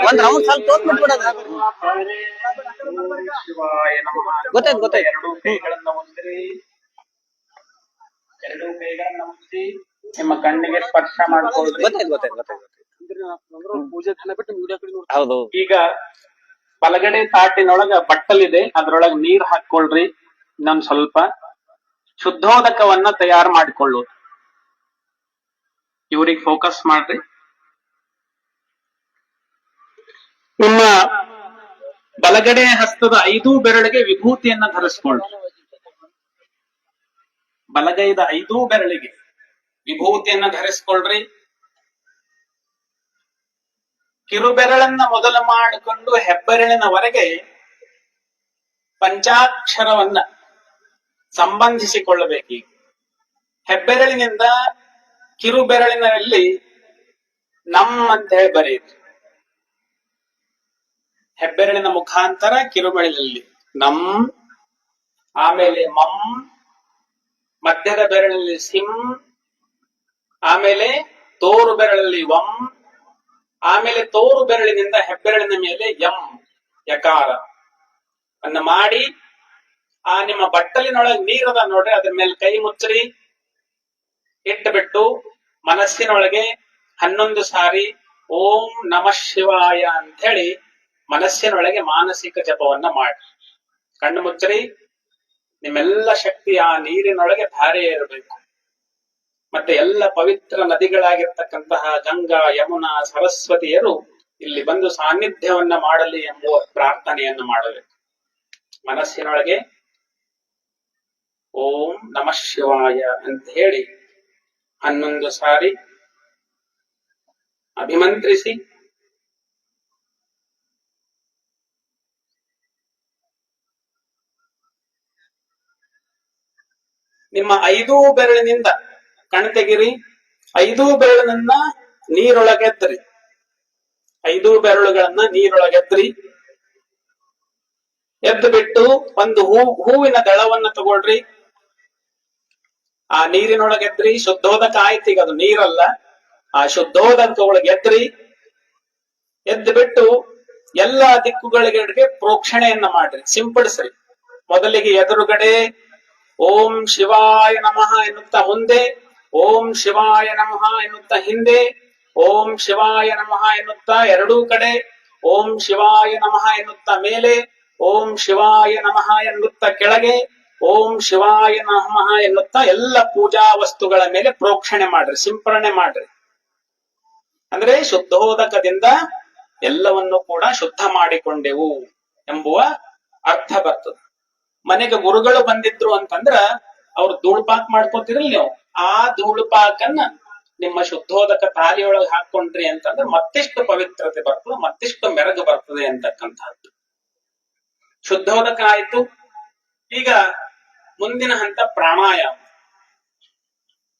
ಒಂದ್ ರೌಂಡ್ ಸ್ವಲ್ಪ ತೋರ್ಸ್ಬಿಟ್ಬಿಡೋದು. ಗೊತ್ತಾಯ್ತು ಗೊತ್ತಾಯ್ತು. ಎರಡು ಕೈಗಳನ್ನ ಉಂದ್ರಿ, ಎರಡು ಕೈಗಳನ್ನ ಉಂಚಿ ನಿಮ್ಮ ಕಣ್ಣಿಗೆ ಸ್ಪರ್ಶ ಮಾಡ್ಕೊಳ್ಳಿ. ಗೊತ್ತಾಯ್ತು ಗೊತ್ತಾಯ್ತು ಗೊತ್ತಾಯ್ತು. ಪೂಜೆ ಬಿಟ್ಟು ಹೌದು. ಈಗ ಬಲಗಡೆ ತಾಟಿನೊಳಗ ಬಟ್ಟಲಿದೆ, ಅದ್ರೊಳಗ ನೀರ್ ಹಾಕೊಳ್ರಿ. ಇನ್ನೊಂದ್ ಸ್ವಲ್ಪ ಶುದ್ಧೋದಕವನ್ನ ತಯಾರು ಮಾಡಿಕೊಳ್ಳೋದು. ಇವ್ರಿಗೆ ಫೋಕಸ್ ಮಾಡ್ರಿ. ನಿಮ್ಮ ಬಲಗಡೆ ಹಸ್ತದ 5 ಬೆರಳಿಗೆ ವಿಭೂತಿಯನ್ನ ಧರಿಸ್ಕೊಳ್ಳಿ. ಬಲಗೈದ 5 ಬೆರಳಿಗೆ ವಿಭೂತಿಯನ್ನ ಧರಿಸ್ಕೊಳ್ರಿ. ಕಿರುಬೆರಳನ್ನ ಮೊದಲು ಮಾಡಿಕೊಂಡು ಹೆಬ್ಬೆರಳಿನವರೆಗೆ ಪಂಚಾಕ್ಷರವನ್ನ ಸಂಬಂಧಿಸಿಕೊಳ್ಳಬೇಕೀಗ. ಹೆಬ್ಬೆರಳಿನಿಂದ ಕಿರು ಬೆರಳಿನಲ್ಲಿ ನಮ್ ಅಂತ ಹೇಳಿ ಬರೆಯಿರಿ. ಹೆಬ್ಬೆರಳಿನ ಮುಖಾಂತರ ಕಿರುಬೆರಳಿನಲ್ಲಿ ನಮ್, ಆಮೇಲೆ ಮಮ್, ಮಧ್ಯದ ಬೆರಳಲ್ಲಿ ಸಿಂ, ಆಮೇಲೆ ತೋರು ಬೆರಳಲ್ಲಿ ವಂ, ಆಮೇಲೆ ತೋರು ಬೆರಳಿನಿಂದ ಹೆಬ್ಬೆರಳಿನ ಮೇಲೆ ಯಂ ಯಕಾರ ಅನ್ನ ಮಾಡಿ, ಆ ನಿಮ್ಮ ಬಟ್ಟಲಿನೊಳಗೆ ನೀರದ ನೋಡ್ರಿ, ಅದ್ರ ಮೇಲೆ ಕೈ ಮುಚ್ಚರಿ, ಇಟ್ಟುಬಿಟ್ಟು ಮನಸ್ಸಿನೊಳಗೆ 11 ಸಾರಿ ಓಂ ನಮಃ ಶಿವಾಯ ಅಂತ ಹೇಳಿ ಮನಸ್ಸಿನೊಳಗೆ ಮಾನಸಿಕ ಜಪವನ್ನ ಮಾಡಿ. ಕಣ್ಣು ಮುಚ್ಚರಿ. ನಿಮ್ಮೆಲ್ಲ ಶಕ್ತಿ ಆ ನೀರಿನೊಳಗೆ ಧಾರೆ ಇರಬೇಕು. ಮತ್ತೆ ಎಲ್ಲ ಪವಿತ್ರ ನದಿಗಳಾಗಿರ್ತಕ್ಕಂತಹ ಗಂಗಾ, ಯಮುನಾ, ಸರಸ್ವತಿಯರು ಇಲ್ಲಿ ಬಂದು ಸಾನ್ನಿಧ್ಯವನ್ನ ಮಾಡಲಿ ಎಂಬುವ ಪ್ರಾರ್ಥನೆಯನ್ನು ಮಾಡಬೇಕು. ಮನಸ್ಸಿನೊಳಗೆ ಓಂ ನಮಃ ಶಿವಾಯ ಅಂತ ಹೇಳಿ 11 ಸಾರಿ ಅಭಿಮಂತ್ರಿಸಿ ನಿಮ್ಮ 5 ಬೆರಳಿನಿಂದ ಕಣ್ತೆಗಿರಿ. 5 ಬೆರಳನ್ನ ನೀರೊಳಗೆದ್ರಿ. 5 ಬೆರಳುಗಳನ್ನ ನೀರೊಳಗೆದ್ರಿ. ಎದ್ದು ಬಿಟ್ಟು ಒಂದು ಹೂವಿನ ದಳವನ್ನ ತಗೊಳ್ರಿ. ಆ ನೀರಿನೊಳಗೆದ್ರಿ. ಶುದ್ಧೋದಕ ಆಯ್ತು. ಈಗ ಅದು ನೀರಲ್ಲ, ಆ ಶುದ್ಧೋದಕದೊಳಗೆ ಎದ್ರಿ. ಎದ್ದು ಬಿಟ್ಟು ಎಲ್ಲಾ ದಿಕ್ಕುಗಳಿಗೆ ಪ್ರೋಕ್ಷಣೆಯನ್ನ ಮಾಡ್ರಿ, ಸಿಂಪಡಿಸ್ರಿ. ಮೊದಲಿಗೆ ಎದುರುಗಡೆ ಓಂ ಶಿವಾಯ ನಮಃ ಎನ್ನುತ್ತಾ ಮುಂದೆ, ಓಂ ಶಿವಾಯ ನಮಃ ಎನ್ನುತ್ತಾ ಹಿಂದೆ, ಓಂ ಶಿವಾಯ ನಮಃ ಎನ್ನುತ್ತಾ ಎರಡೂ ಕಡೆ, ಓಂ ಶಿವಾಯ ನಮಃ ಎನ್ನುತ್ತಾ ಮೇಲೆ, ಓಂ ಶಿವಾಯ ನಮಃ ಎನ್ನುತ್ತಾ ಕೆಳಗೆ, ಓಂ ಶಿವಾಯ ನಮಃ ಎನ್ನುತ್ತಾ ಎಲ್ಲ ಪೂಜಾ ವಸ್ತುಗಳ ಮೇಲೆ ಪ್ರೋಕ್ಷಣೆ ಮಾಡ್ರಿ, ಸಿಂಪರಣೆ ಮಾಡ್ರಿ. ಅಂದ್ರೆ ಶುದ್ಧೋದಕದಿಂದ ಎಲ್ಲವನ್ನು ಕೂಡ ಶುದ್ಧ ಮಾಡಿಕೊಂಡೆವು ಎಂಬುವ ಅರ್ಥ ಬರ್ತದೆ. ಮನೆಗೆ ಗುರುಗಳು ಬಂದಿದ್ರು ಅಂತಂದ್ರ ಅವ್ರು ಧೂಳುಪಾಕ್ ಮಾಡ್ಕೊತಿರಲ್ ನೀವು, ಆ ಧೂಳುಪಾಕನ್ನ ನಿಮ್ಮ ಶುದ್ಧೋದಕ ತಾಲಿಯೊಳಗೆ ಹಾಕೊಂಡ್ರಿ ಅಂತಂದ್ರೆ ಮತ್ತಿಷ್ಟು ಪವಿತ್ರತೆ ಬರ್ತದೆ, ಮತ್ತಿಷ್ಟು ಮೆರಗು ಬರ್ತದೆ ಅಂತಕ್ಕಂಥದ್ದು. ಶುದ್ಧೋದಕ ಆಯ್ತು. ಈಗ ಮುಂದಿನ ಹಂತ ಪ್ರಾಣಾಯಾಮ.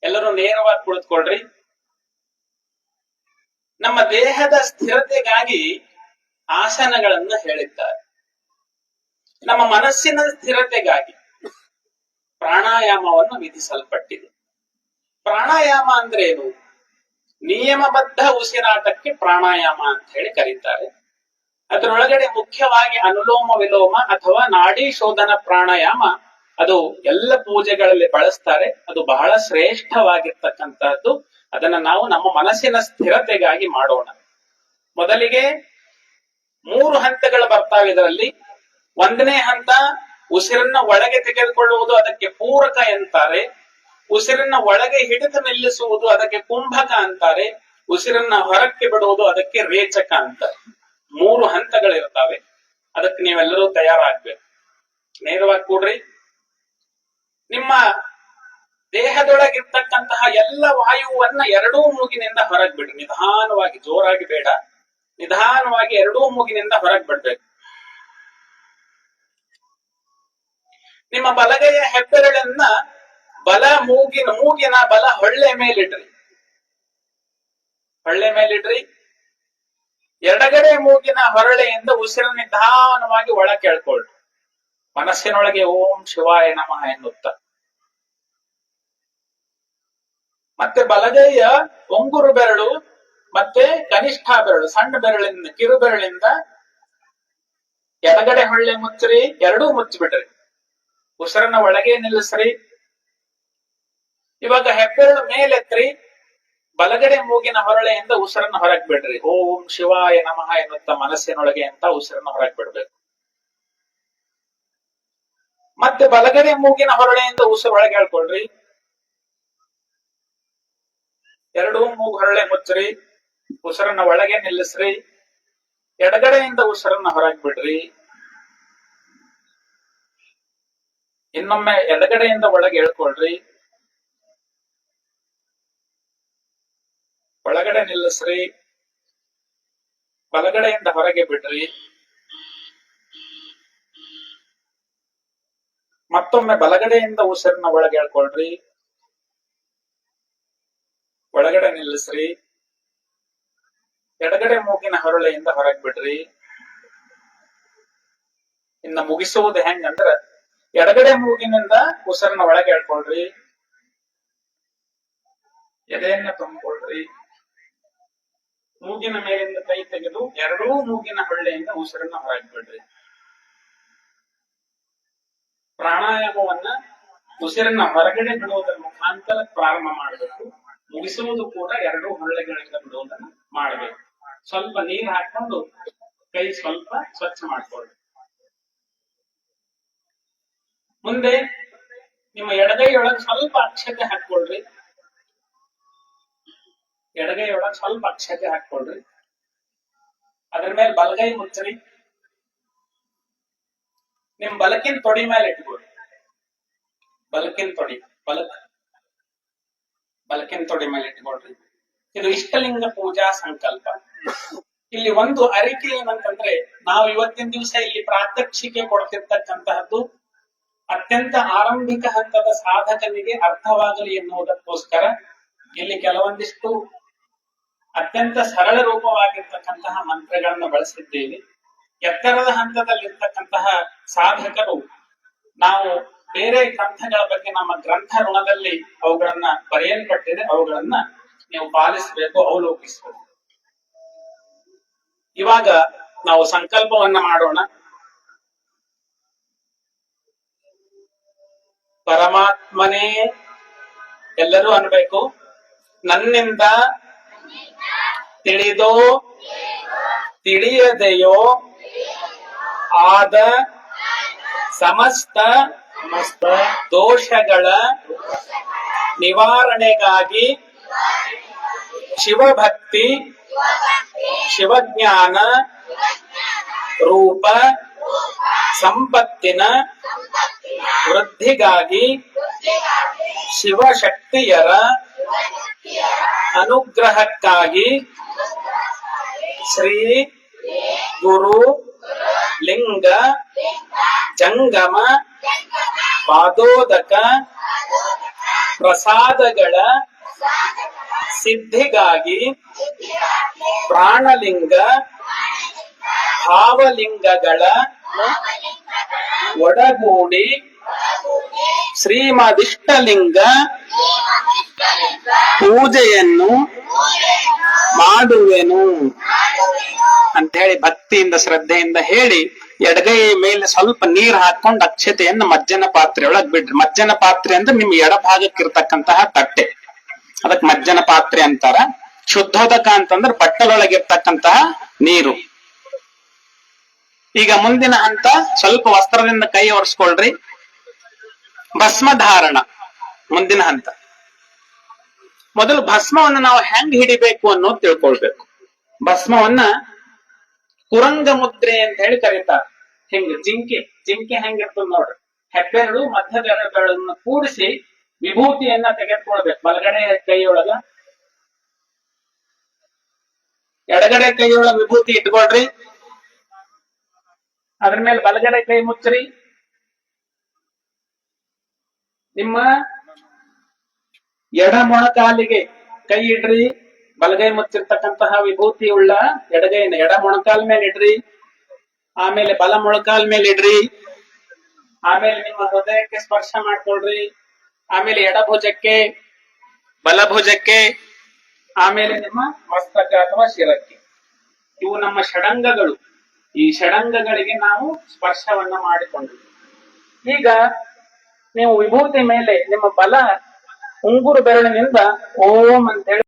ಎಲ್ಲರೂ ನೇರವಾಗಿ ಕುಳಿತುಕೊಳ್ರಿ. ನಮ್ಮ ದೇಹದ ಸ್ಥಿರತೆಗಾಗಿ ಆಸನಗಳನ್ನು ಹೇಳಿದ್ದಾರೆ. ನಮ್ಮ ಮನಸ್ಸಿನ ಸ್ಥಿರತೆಗಾಗಿ ಪ್ರಾಣಾಯಾಮವನ್ನು ವಿಧಿಸಲ್ಪಟ್ಟಿದೆ. ಪ್ರಾಣಾಯಾಮ ಅಂದ್ರೆ ಏನು? ನಿಯಮಬದ್ಧ ಉಸಿರಾಟಕ್ಕೆ ಪ್ರಾಣಾಯಾಮ ಅಂತ ಹೇಳಿ ಕರೀತಾರೆ. ಅದರೊಳಗಡೆ ಮುಖ್ಯವಾಗಿ ಅನುಲೋಮ ವಿಲೋಮ ಅಥವಾ ನಾಡಿ ಶೋಧನ ಪ್ರಾಣಾಯಾಮ, ಅದು ಎಲ್ಲ ಪೂಜೆಗಳಲ್ಲಿ ಬಳಸ್ತಾರೆ. ಅದು ಬಹಳ ಶ್ರೇಷ್ಠವಾಗಿರ್ತಕ್ಕಂಥದ್ದು. ಅದನ್ನ ನಾವು ನಮ್ಮ ಮನಸ್ಸಿನ ಸ್ಥಿರತೆಗಾಗಿ ಮಾಡೋಣ. ಮೊದಲಿಗೆ 3 ಹಂತಗಳು ಬರ್ತಾವೆ ಇದರಲ್ಲಿ. 1ನೇ ಹಂತ ಉಸಿರನ್ನ ಒಳಗೆ ತೆಗೆದುಕೊಳ್ಳುವುದು, ಅದಕ್ಕೆ ಪೂರಕ ಅಂತಾರೆ. ಉಸಿರನ್ನ ಒಳಗೆ ಹಿಡಿದು ನಿಲ್ಲಿಸುವುದು ಅದಕ್ಕೆ ಕುಂಭಕ ಅಂತಾರೆ. ಉಸಿರನ್ನ ಹೊರಕ್ಕೆ ಬಿಡುವುದು ಅದಕ್ಕೆ ರೇಚಕ ಅಂತಾರೆ. 3 ಹಂತಗಳಿರ್ತಾವೆ. ಅದಕ್ಕೆ ನೀವೆಲ್ಲರೂ ತಯಾರಾಗ್ಬೇಕು. ನೇರವಾಗಿ ಕೂಡ್ರಿ. ನಿಮ್ಮ ದೇಹದೊಳಗಿರ್ತಕ್ಕಂತಹ ಎಲ್ಲ ವಾಯುವನ್ನ 2 ಮೂಗಿನಿಂದ ಹೊರಗ್ ಬಿಡ್ರಿ. ನಿಧಾನವಾಗಿ, ಜೋರಾಗಿ ಬೇಡ, ನಿಧಾನವಾಗಿ 2 ಮೂಗಿನಿಂದ ಹೊರಗ್ ಬಿಡ್ಬೇಕು. ನಿಮ್ಮ ಬಲಗೈಯ ಹೆಬ್ಬೆರಳನ್ನ ಮೂಗಿನ ಬಲ ಹೊಳ್ಳೆ ಮೇಲಿಡ್ರಿ. ಹೊಳ್ಳೆ ಮೇಲಿಡ್ರಿ. ಎಡಗಡೆ ಮೂಗಿನ ಹೊರಳೆಯಿಂದ ಉಸಿರು ನಿಧಾನವಾಗಿ ಒಳ ಕೇಳ್ಕೊಳ್ರಿ. ಮನಸ್ಸಿನೊಳಗೆ ಓಂ ಶಿವಾಯ ನಮಃ ಎನ್ನುತ್ತ. ಮತ್ತೆ ಬಲಗೈಯ ಉಂಗುರು ಬೆರಳು ಮತ್ತೆ ಕನಿಷ್ಠ ಬೆರಳು, ಸಣ್ಣ ಬೆರಳಿಂದ, ಕಿರು ಬೆರಳಿಂದ ಎಡಗಡೆ ಹೊಳ್ಳೆ ಮುಚ್ಚ್ರಿ. 2 ಮುಚ್ಚಿಬಿಡ್ರಿ. ಉಸಿರನ್ನ ಒಳಗೆ ನಿಲ್ಲಿಸ್ರಿ. ಇವಾಗ ಹೆಬ್ಬೆರಳು ಮೇಲೆತ್ರಿ. ಬಲಗಡೆ ಮೂಗಿನ ಹೊರಳೆಯಿಂದ ಉಸಿರನ್ನ ಹೊರಗ್ ಬಿಡ್ರಿ. ಓಂ ಶಿವಾಯ ನಮಃ ಎನ್ನುತ್ತ ಮನಸ್ಸಿನೊಳಗೆ ಅಂತ ಉಸಿರನ್ನ ಹೊರಗ್ ಬಿಡ್ಬೇಕು. ಮತ್ತೆ ಬಲಗಡೆ ಮೂಗಿನ ಹೊರಳೆಯಿಂದ ಉಸಿರು ಒಳಗೆ ಹೇಳ್ಕೊಳ್ರಿ. 2 ಮೂಗು ಹೊರಳೆ ಮುಚ್ಚ್ರಿ. ಉಸಿರನ್ನ ಒಳಗೆ ನಿಲ್ಲಿಸ್ರಿ. ಎಡಗಡೆಯಿಂದ ಉಸಿರನ್ನ ಹೊರಗ್ ಬಿಡ್ರಿ. ಇನ್ನೊಮ್ಮೆ ಎಡಗಡೆಯಿಂದ ಒಳಗೆ ಹೇಳ್ಕೊಳ್ರಿ. ಒಳಗಡೆ ನಿಲ್ಲಿಸ್ರಿ. ಬಲಗಡೆಯಿಂದ ಹೊರಗೆ ಬಿಡ್ರಿ. ಮತ್ತೊಮ್ಮೆ ಬಲಗಡೆಯಿಂದ ಉಸಿರನ್ನ ಒಳಗೆ ಎಳ್ಕೊಳ್ರಿ, ಒಳಗಡೆ ನಿಲ್ಲಿಸ್ರಿ. ಎಡಗಡೆ ಮೂಗಿನ ಹರಳೆಯಿಂದ ಹೊರಗೆ ಬಿಡ್ರಿ. ಇನ್ನ ಮುಗಿಸುವುದು ಹೆಂಗಂದ್ರ ಎಡಗಡೆ ಮೂಗಿನಿಂದ ಉಸಿರನ್ನ ಒಳಗೆ ಎಳ್ಕೊಳ್ರಿ, ಎದೆಯನ್ನ ತುಂಬಿಕೊಳ್ರಿ. ಮೂಗಿನ ಮೇಲಿಂದ ಕೈ ತೆಗೆದು ಎರಡೂ ಮೂಗಿನ ಹೊಳ್ಳೆಯಿಂದ ಉಸಿರನ್ನ ಹೊರಗೆ ಬಿಡ್ರಿ. ಪ್ರಾಣಾಯಾಮವನ್ನ ಉಸಿರನ್ನ ಹೊರಗಡೆ ಬಿಡುವುದರ ಮುಖಾಂತರ ಪ್ರಾರಂಭ ಮಾಡಬೇಕು. ಮುಗಿಸುವುದು ಕೂಡ ಎರಡೂ ಹೊಳ್ಳೆಗಳಿಂದ ಬಿಡುವುದನ್ನ ಮಾಡಬೇಕು. ಸ್ವಲ್ಪ ನೀರು ಹಾಕೊಂಡು ಕೈ ಸ್ವಲ್ಪ ಸ್ವಚ್ಛ ಮಾಡ್ಕೊಳ್ಳಿ. ಮುಂದೆ ನಿಮ್ಮ ಎಡಗೈಯೊಳಗೆ ಸ್ವಲ್ಪ ಅಕ್ಷತೆ ಹಾಕೊಳ್ರಿ. ಎಡಗೈಯೊಳಗೆ ಸ್ವಲ್ಪ ಅಕ್ಷತೆ ಹಾಕೊಳ್ರಿ. ಅದ್ರ ಮೇಲೆ ಬಲಗೈ ಮುಚ್ಚರಿ. ನಿಮ್ ಬಲಕಿನ ತೊಡಿ ಮೇಲೆ ಇಟ್ಕೊಳ್ರಿ. ಬಲಕಿನ ತೊಡಿ ಬಲಕಿನ ತೊಡಿ ಮೇಲೆ ಇಟ್ಕೊಳ್ರಿ. ಇದು ಇಷ್ಟಲಿಂಗ ಪೂಜಾ ಸಂಕಲ್ಪ. ಇಲ್ಲಿ ಒಂದು ಅರಿಕೆ ಏನಂತಂದ್ರೆ, ನಾವು ಇವತ್ತಿನ ದಿವಸ ಇಲ್ಲಿ ಪ್ರಾತ್ಯಕ್ಷಿಕೆ ಕೊಡ್ತಿರ್ತಕ್ಕಂತಹದ್ದು ಅತ್ಯಂತ ಆರಂಭಿಕ ಹಂತದ ಸಾಧಕನಿಗೆ ಅರ್ಥವಾಗಲಿ ಎನ್ನುವುದಕ್ಕೋಸ್ಕರ ಇಲ್ಲಿ ಕೆಲವೊಂದಿಷ್ಟು ಅತ್ಯಂತ ಸರಳ ರೂಪವಾಗಿರ್ತಕ್ಕಂತಹ ಮಂತ್ರಗಳನ್ನು ಬಳಸಿದ್ದೇವೆ. ಎತ್ತರದ ಹಂತದಲ್ಲಿರ್ತಕ್ಕಂತಹ ಸಾಧಕರು ನಾವು ಬೇರೆ ಗ್ರಂಥಗಳ ಬಗ್ಗೆ ನಮ್ಮ ಗ್ರಂಥ ಋಣದಲ್ಲಿ ಅವುಗಳನ್ನ ಬರೆಯಲ್ಪಟ್ಟಿದೆ, ಅವುಗಳನ್ನ ನೀವು ಪಾಲಿಸಬೇಕು, ಅವಲೋಕಿಸಬೇಕು. ಇವಾಗ ನಾವು ಸಂಕಲ್ಪವನ್ನ ಮಾಡೋಣ. ಪರಮಾತ್ಮನೇ, ಎಲ್ಲರೂ ಅನ್ಬೇಕು, ನನ್ನಿಂದ ತಿಳಿದೋ ತಿಳಿಯದೆಯೋ ಆದ ಸಮಸ್ತ ದೋಷಗಳ ನಿವಾರಣೆಗಾಗಿ ಶಿವಭಕ್ತಿ ಶಿವಜ್ಞಾನ ರೂಪ ಸಂಪತ್ತಿನ ವೃದ್ಧಿಗಾಗಿ ಶಿವಶಕ್ತಿಯರ ಅನುಗ್ರಹಕ್ಕಾಗಿ ಶ್ರೀ ಗುರು ಲಿಂಗ ಜಂಗಮ ಪಾದೋದಕ ಪ್ರಸಾದಗಳ ಸಿದ್ಧಿಗಾಗಿ ಪ್ರಾಣಲಿಂಗ ಭಾವಲಿಂಗಗಳ ಒಡಗೂಡಿ ಶ್ರೀಮದಿಷ್ಟಲಿಂಗ ಪೂಜೆಯನ್ನು ಮಾಡುವೆನು ಅಂತ ಹೇಳಿ ಭಕ್ತಿಯಿಂದ ಶ್ರದ್ಧೆಯಿಂದ ಹೇಳಿ ಎಡಗೈ ಮೇಲೆ ಸ್ವಲ್ಪ ನೀರ್ ಹಾಕೊಂಡು ಅಕ್ಷತೆಯನ್ನು ಮಜ್ಜನ ಪಾತ್ರೆಯೊಳಗ್ ಬಿಡ್ರಿ. ಮಜ್ಜನ ಪಾತ್ರೆ ಅಂದ್ರೆ ನಿಮ್ ಎಡಭಾಗಕ್ಕಿರ್ತಕ್ಕಂತಹ ತಟ್ಟೆ, ಅದಕ್ ಮಜ್ಜನ ಪಾತ್ರೆ ಅಂತಾರ. ಶುದ್ಧೋದಕ ಅಂತಂದ್ರೆ ಬಟ್ಟಲೊಳಗಿರ್ತಕ್ಕಂತಹ ನೀರು. ಈಗ ಮುಂದಿನ ಹಂತ, ಸ್ವಲ್ಪ ವಸ್ತ್ರದಿಂದ ಕೈ ಒರೆಸ್ಕೊಳ್ರಿ. ಭಸ್ಮ ಧಾರಣ ಮುಂದಿನ ಹಂತ. ಮೊದಲು ಭಸ್ಮವನ್ನ ನಾವು ಹೆಂಗ್ ಹಿಡಿಬೇಕು ಅನ್ನೋದು ತಿಳ್ಕೊಳ್ಬೇಕು. ಭಸ್ಮವನ್ನ ಕುರಂಗ ಮುದ್ರೆ ಅಂತ ಹೇಳಿ ಕರೀತಾರೆ. ಹಿಂಗ ಜಿಂಕೆ ಹೆಂಗಿರ್ತದ ನೋಡ್ರಿ, ಹೆಬ್ಬೆರಳು ಮಧ್ಯದೆರಳುಗಳನ್ನು ಕೂಡಿಸಿ ವಿಭೂತಿಯನ್ನ ತೆಗೆದುಕೊಳ್ಬೇಕು. ಬಲಗಡೆ ಕೈಯೊಳಗ, ಎಡಗಡೆ ಕೈಯೊಳಗ ವಿಭೂತಿ ಇಟ್ಕೊಳ್ರಿ. ಅದ್ರ ಮೇಲೆ ಬಲಗಡೆ ಕೈ ಮುಚ್ಚ್ರಿ. ನಿಮ್ಮ ಎಡ ಮೊಣಕಾಲಿಗೆ ಕೈ ಇಡ್ರಿ. ಬಲಗೈ ಮುಚ್ಚಿರ್ತಕ್ಕಂತಹ ವಿಭೂತಿ ಉಳ್ಳ ಎಡಗೈನ ಎಡ ಮೊಣಕಾಲ್ ಮೇಲೆ ಇಡ್ರಿ. ಆಮೇಲೆ ಬಲ ಮೊಣಕಾಲ್ ಮೇಲೆ ಇಡ್ರಿ. ಆಮೇಲೆ ನಿಮ್ಮ ಹೃದಯಕ್ಕೆ ಸ್ಪರ್ಶ ಮಾಡ್ಕೊಳ್ರಿ. ಆಮೇಲೆ ಎಡಭುಜಕ್ಕೆ, ಬಲಭುಜಕ್ಕೆ, ಆಮೇಲೆ ನಿಮ್ಮ ಮಸ್ತಕ ಅಥವಾ ಶಿರಕ್ಕೆ. ಇವು ನಮ್ಮ ಷಡಂಗಗಳು. ಈ ಷಡಂಗಗಳಿಗೆ ನಾವು ಸ್ಪರ್ಶವನ್ನ ಮಾಡಿಕೊಂಡ್ವಿ. ಈಗ ನೀವು ವಿಭೂತಿ ಮೇಲೆ ನಿಮ್ಮ ಬಲ ಉಂಗುರು ಬೆರಳಿನಿಂದ ಓಂ ಅಂತ ಹೇಳಿ